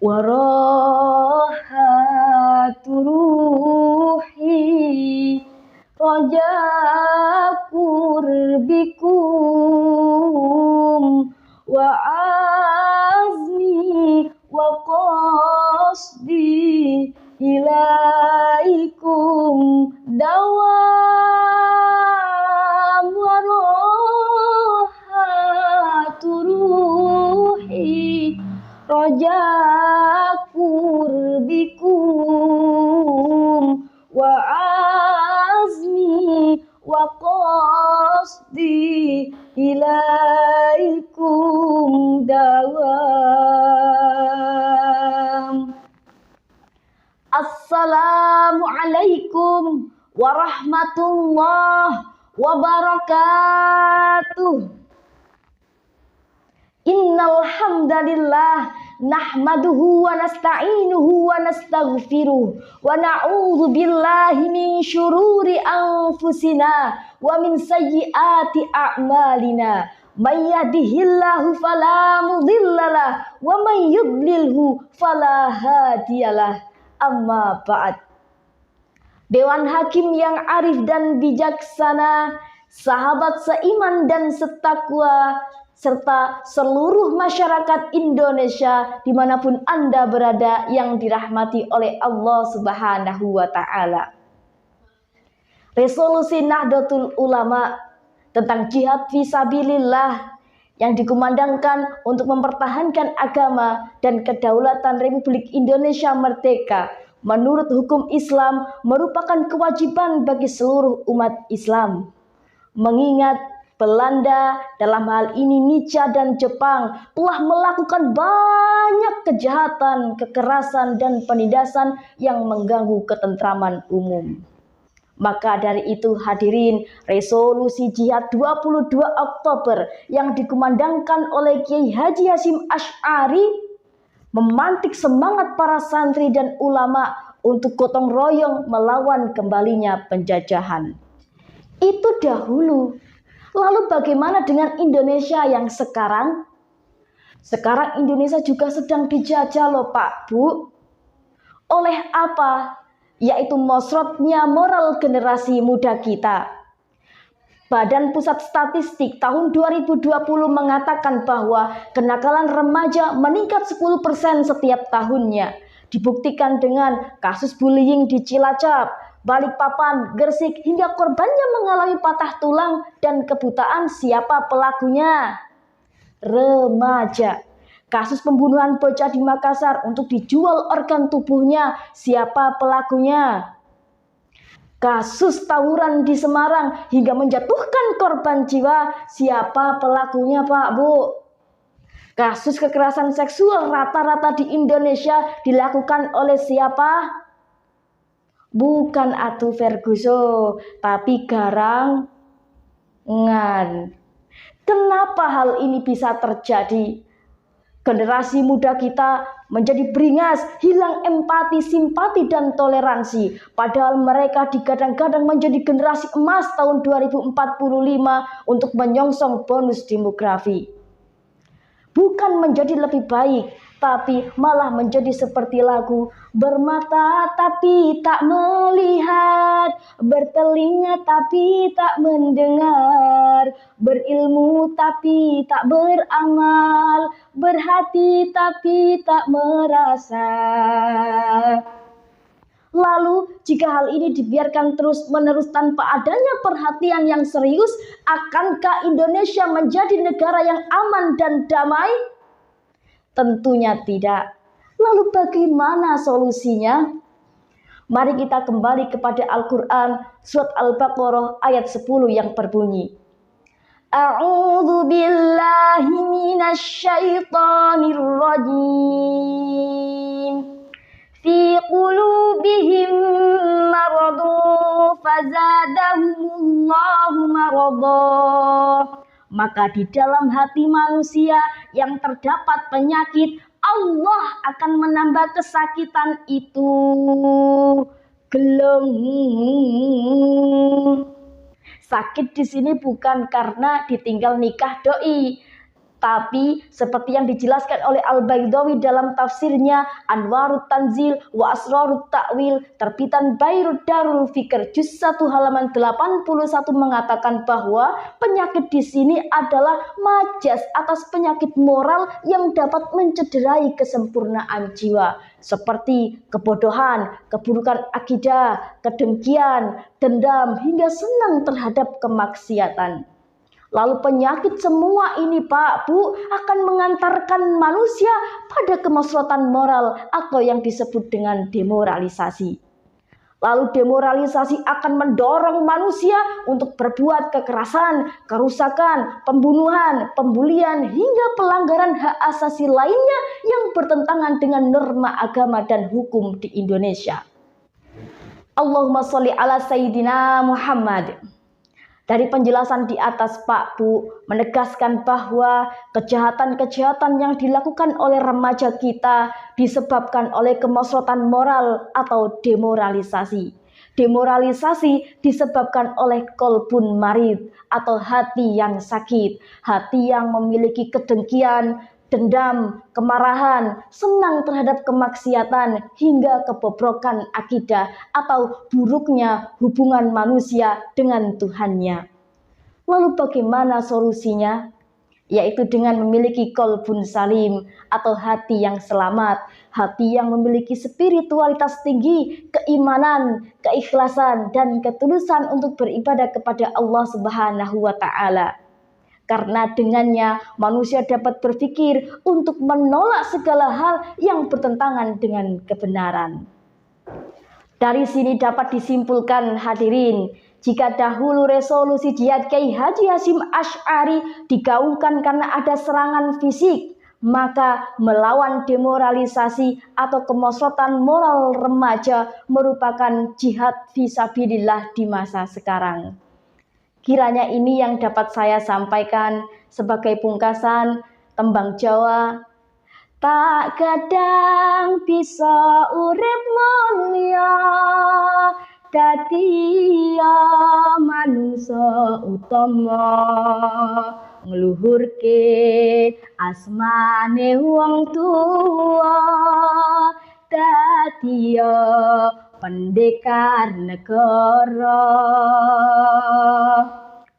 warahatu ruhi roja kurbikum wa azmi wa qasdi ilaikum dawam warahatu ruhi roja kurbikum wa azmi wa qasdi ilaikum dawam. Assalamualaikum warahmatullahi wabarakatuh. Innal hamdalillah nahmaduhu wa nasta'inuhu wa nastaghfiruh wa na'udzu billahi min syururi anfusina wa min sayyiati a'malina. May yahdihillahu fala mudhillalah wa may yudlilhu fala hadiyalah. Amma ba'd. Dewan Hakim yang arif dan bijaksana, sahabat seiman dan setakwa, serta seluruh masyarakat Indonesia dimanapun Anda berada yang dirahmati oleh Allah Subhanahu wa Ta'ala. Resolusi Nahdlatul Ulama tentang jihad fisabilillah yang dikumandangkan untuk mempertahankan agama dan kedaulatan Republik Indonesia merdeka menurut hukum Islam merupakan kewajiban bagi seluruh umat Islam. Mengingat Belanda, dalam hal ini Nica dan Jepang, telah melakukan banyak kejahatan, kekerasan, dan penindasan yang mengganggu ketentraman umum. Maka dari itu hadirin, resolusi jihad 22 Oktober yang dikumandangkan oleh Kiai Haji Hasyim Asy'ari memantik semangat para santri dan ulama untuk gotong royong melawan kembalinya penjajahan. Itu dahulu. Lalu bagaimana dengan Indonesia yang sekarang? Sekarang Indonesia juga sedang dijajah loh Pak, Bu. Oleh apa? Yaitu mosrotnya moral generasi muda kita. Badan Pusat Statistik tahun 2020 mengatakan bahwa kenakalan remaja meningkat 10% setiap tahunnya. Dibuktikan dengan kasus bullying di Cilacap, Balikpapan, Gresik, hingga korbannya mengalami patah tulang dan kebutaan. Siapa pelakunya? Remaja. Kasus pembunuhan bocah di Makassar untuk dijual organ tubuhnya. Siapa pelakunya? Kasus tawuran di Semarang hingga menjatuhkan korban jiwa. Siapa pelakunya Pak, Bu? Kasus kekerasan seksual rata-rata di Indonesia dilakukan oleh siapa? Bukan Atu Ferguson, tapi garangan. Kenapa hal ini bisa terjadi? Generasi muda kita menjadi beringas, hilang empati, simpati, dan toleransi. Padahal mereka digadang-gadang menjadi generasi emas tahun 2045 untuk menyongsong bonus demografi. Bukan menjadi lebih baik, tapi malah menjadi seperti lagu. Bermata tapi tak melihat, bertelinga tapi tak mendengar, berilmu tapi tak beramal, berhati tapi tak merasa. Lalu jika hal ini dibiarkan terus-menerus tanpa adanya perhatian yang serius, akankah Indonesia menjadi negara yang aman dan damai? Tentunya tidak. Lalu bagaimana solusinya? Mari kita kembali kepada Al-Quran, surat Al-Baqarah ayat 10 yang berbunyi, A'udzu billahi minasy syaithanir rajim. Fi qulubihim maradun fazadahumullahu maradah. Maka di dalam hati manusia yang terdapat penyakit, Allah akan menambah kesakitan itu. Geleng. Sakit di sini bukan karena ditinggal nikah doi, Tapi seperti yang dijelaskan oleh Al-Baidawi dalam tafsirnya Anwarut Tanzil wa Asrarut Ta'wil terbitan Bayrud Darul Fikr juz 1 halaman 81 mengatakan bahwa penyakit di sini adalah majas atas penyakit moral yang dapat mencederai kesempurnaan jiwa seperti kebodohan, keburukan akidah, kedengkian, dendam hingga senang terhadap kemaksiatan. Lalu penyakit semua ini Pak, Bu, akan mengantarkan manusia pada kemerosotan moral atau yang disebut dengan demoralisasi. Lalu demoralisasi akan mendorong manusia untuk berbuat kekerasan, kerusakan, pembunuhan, pembulian, hingga pelanggaran hak asasi lainnya yang bertentangan dengan norma agama dan hukum di Indonesia. Allahumma sholli ala Sayyidina Muhammad. Dari penjelasan di atas Pak Bu menegaskan bahwa kejahatan-kejahatan yang dilakukan oleh remaja kita disebabkan oleh kemerosotan moral atau demoralisasi. Demoralisasi disebabkan oleh kolbun marid atau hati yang sakit, hati yang memiliki kedengkian, dendam, kemarahan, senang terhadap kemaksiatan, hingga kebobrokan akidah atau buruknya hubungan manusia dengan Tuhannya. Lalu bagaimana solusinya? Yaitu dengan memiliki kolbun salim atau hati yang selamat, hati yang memiliki spiritualitas tinggi, keimanan, keikhlasan, dan ketulusan untuk beribadah kepada Allah Subhanahu wa Ta'ala. Karena dengannya manusia dapat berpikir untuk menolak segala hal yang bertentangan dengan kebenaran. Dari sini dapat disimpulkan hadirin, jika dahulu resolusi jihad Kiai Haji Hasyim Asy'ari digaungkan karena ada serangan fisik, maka melawan demoralisasi atau kemerosotan moral remaja merupakan jihad fisabilillah di masa sekarang. Kiranya ini yang dapat saya sampaikan sebagai pungkasan tembang Jawa. Tak kadang bisa urip mulya dadi manungsa utama ngluhurke asmane wong tuwa dadi pendekar negara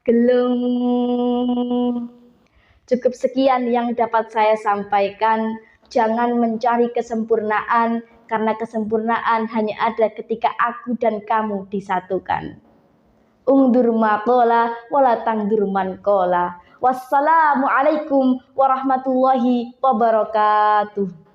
gelung. Cukup sekian yang dapat saya sampaikan. Jangan mencari kesempurnaan, karena kesempurnaan hanya ada ketika aku dan kamu disatukan. Ungdur maqala wala tangdur man qala. Wassalamualaikum warahmatullahi wabarakatuh.